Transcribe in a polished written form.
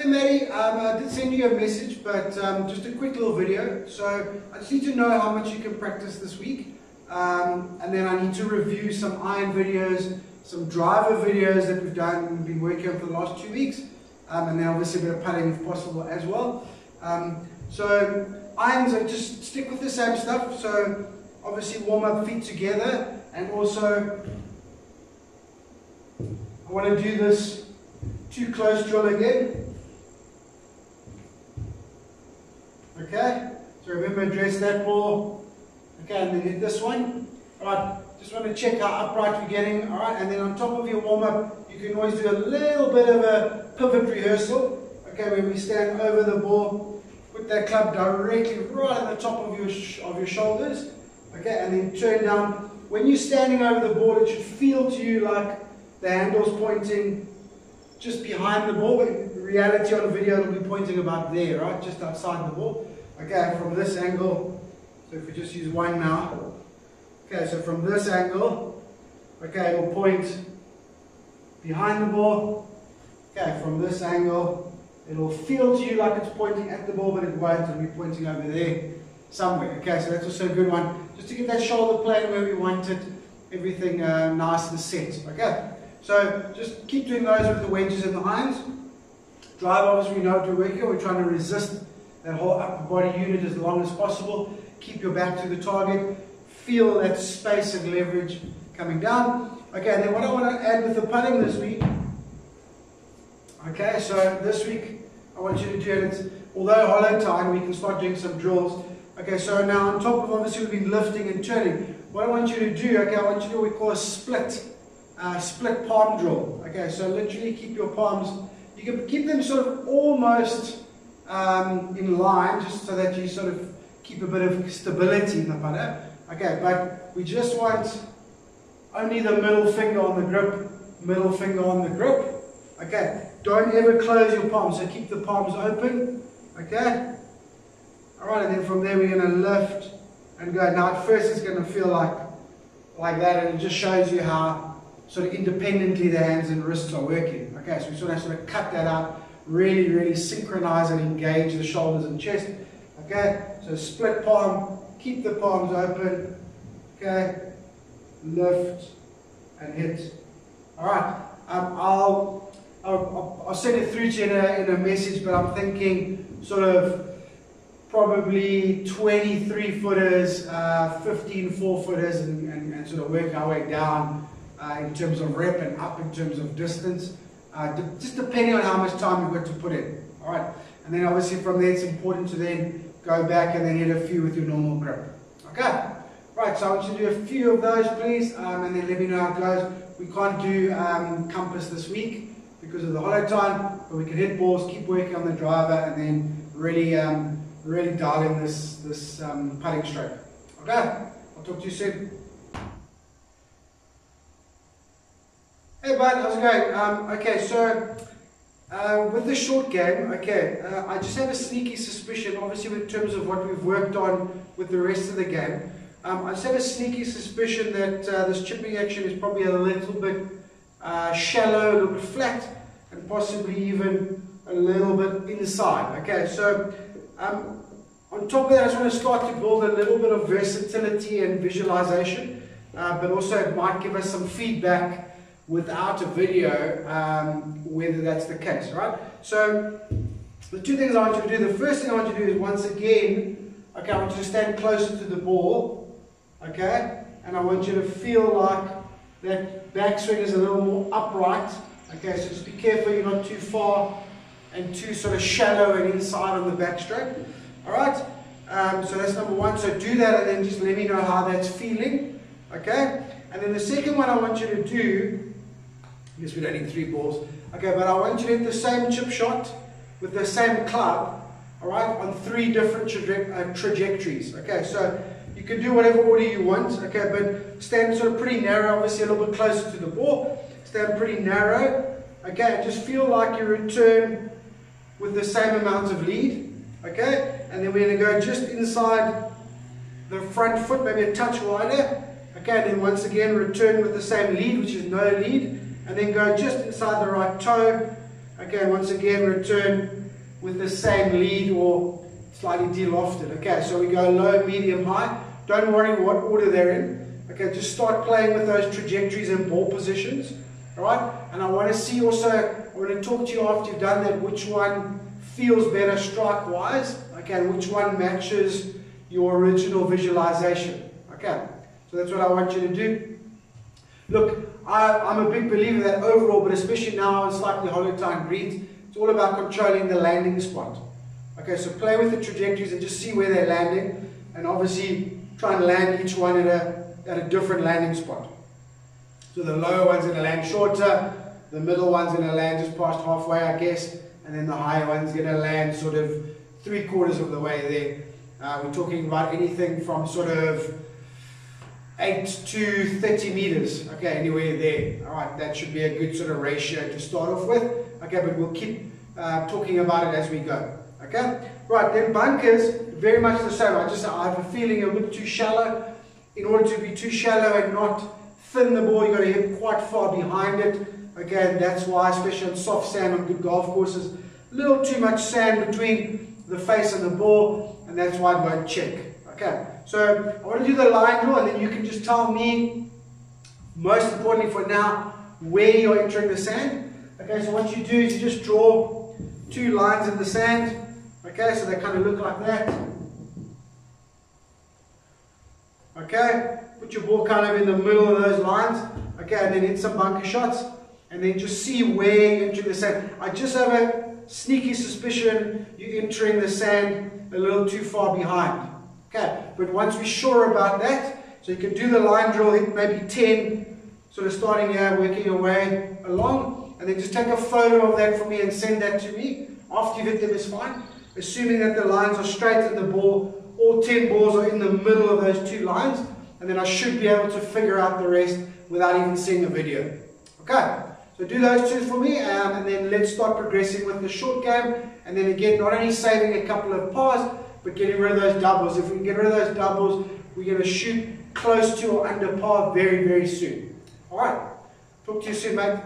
Hey Maddie, I did send you a message, but just a quick little video. So I just need to know how much you can practice this week, and then I need to review some iron videos, some driver videos that we've been working on for the last 2 weeks, and then obviously a bit of putting if possible as well. So irons, are just stick with the same stuff. So obviously warm up feet together, and also I want to do this too close drill again. Okay, so remember, address that ball. Okay, and then hit this one. Alright, just want to check how upright we're getting. Alright, and then on top of your warm up, you can always do a little bit of a pivot rehearsal. Okay, where we stand over the ball, put that club directly right on the top of your shoulders. Okay, and then turn down. When you're standing over the ball, it should feel to you like the handle's pointing just behind the ball, but in reality on the video it'll be pointing about there, right? Just outside the ball. Okay, from this angle, so if we just use one now. Okay, so from this angle, okay, it will point behind the ball. Okay, from this angle, it'll feel to you like it's pointing at the ball, but it won't, it'll be pointing over there somewhere. Okay, so that's also a good one, just to get that shoulder playing where we want it, everything nice and set. Okay. So just keep doing those with the wedges and the irons. Drive, obviously we know what we're working on. We're trying to resist that whole upper body unit as long as possible. Keep your back to the target. Feel that space and leverage coming down. Okay, and then what I want to add with the putting this week. Okay, so this week I want you to do it. Although hollow time, we can start doing some drills. Okay, so now on top of obviously we've been lifting and turning. What I want you to do, okay, I want you to do what we call a split palm drill. Okay, so literally keep your palms, you can keep them sort of almost in line, just so that you sort of keep a bit of stability in the putter. Okay, but we just want only the middle finger on the grip, middle finger on the grip. Okay, don't ever close your palms, so keep the palms open. Okay, alright, and then from there we're going to lift and go. Now at first it's going to feel like that, and it just shows you how sort of independently the hands and wrists are working. Okay, so we sort of cut that out, really synchronize and engage the shoulders and chest. Okay, so split palm, keep the palms open. Okay, lift and hit. Alright, I'll send it through to you in a message, but I'm thinking sort of probably 23 footers, 15 4-footers, and sort of work our way down in terms of rep and up in terms of distance, just depending on how much time you've got to put in. Alright, and then obviously from there it's important to then go back and then hit a few with your normal grip. Okay, right, so I want you to do a few of those please, and then let me know how it goes. We can't do compass this week because of the hollow time, but we can hit balls, keep working on the driver, and then really dial in this putting stroke. Okay, I'll talk to you soon. Hey bud, how's it going? Okay, so with the short game, okay, I just have a sneaky suspicion, obviously in terms of what we've worked on with the rest of the game, I just have a sneaky suspicion that this chipping action is probably a little bit shallow, a little bit flat, and possibly even a little bit inside. Okay, so on top of that I just want to start to build a little bit of versatility and visualization, but also it might give us some feedback without a video, whether that's the case, right? So the two things I want you to do, the first thing I want you to do is once again, okay, I want you to stand closer to the ball, okay, and I want you to feel like that backswing is a little more upright, okay, so just be careful you're not too far and too sort of shallow and inside on the backstroke. Alright, so that's number one, so do that and then just let me know how that's feeling, okay? And then the second one I want you to do, I guess we don't need 3 balls. Okay, but I want you to hit the same chip shot with the same club, alright, on 3 different trajectories. Okay, so you can do whatever order you want, okay, but stand sort of pretty narrow, obviously a little bit closer to the ball. Stand pretty narrow, okay, and just feel like you return with the same amount of lead, okay, and then we're going to go just inside the front foot, maybe a touch wider, okay, and then once again return with the same lead, which is no lead, and then go just inside the right toe, Okay, once again, return with the same lead or slightly de-lofted. Okay, so we go low, medium, high. Don't worry what order they're in. Okay, just start playing with those trajectories and ball positions. Alright, and I want to see also, I want to talk to you after you've done that, which one feels better strike-wise, okay, and which one matches your original visualization. Okay, so that's what I want you to do. Look, I'm a big believer that overall, but especially now in slightly hollow time greens, it's all about controlling the landing spot. Okay, so play with the trajectories and just see where they're landing, and obviously try and land each one at a different landing spot. So the lower one's going to land shorter, the middle one's going to land just past halfway, I guess, and then the higher one's going to land sort of 3/4 of the way there. We're talking about anything from sort of 8 to 30 meters, okay, anywhere there. Alright, that should be a good sort of ratio to start off with, okay, but we'll keep talking about it as we go, okay. Right, then bunkers, very much the same. I have a feeling a bit too shallow. In order to be too shallow and not thin the ball, you've got to hit quite far behind it, okay, and that's why, especially on soft sand on good golf courses, a little too much sand between the face and the ball, and that's why it won't check. Okay, so I want to do the line drill, and then you can just tell me, most importantly for now, where you're entering the sand. Okay, so what you do is you just draw 2 lines in the sand. Okay, so they kind of look like that. Okay, put your ball kind of in the middle of those lines. Okay, and then hit some bunker shots, and then just see where you're entering the sand. I just have a sneaky suspicion you're entering the sand a little too far behind. Okay, but once we're sure about that, so you can do the line drill, hit maybe 10, sort of starting here, working your way along, and then just take a photo of that for me and send that to me. After you've hit them is fine, assuming that the lines are straight and the ball, all 10 balls are in the middle of those 2 lines, and then I should be able to figure out the rest without even seeing a video. Okay, so do those 2 for me, and then let's start progressing with the short game, and then again, not only saving a couple of pars, but getting rid of those doubles. If we can get rid of those doubles, we're going to shoot close to or under par very, very soon. Alright, talk to you soon, mate.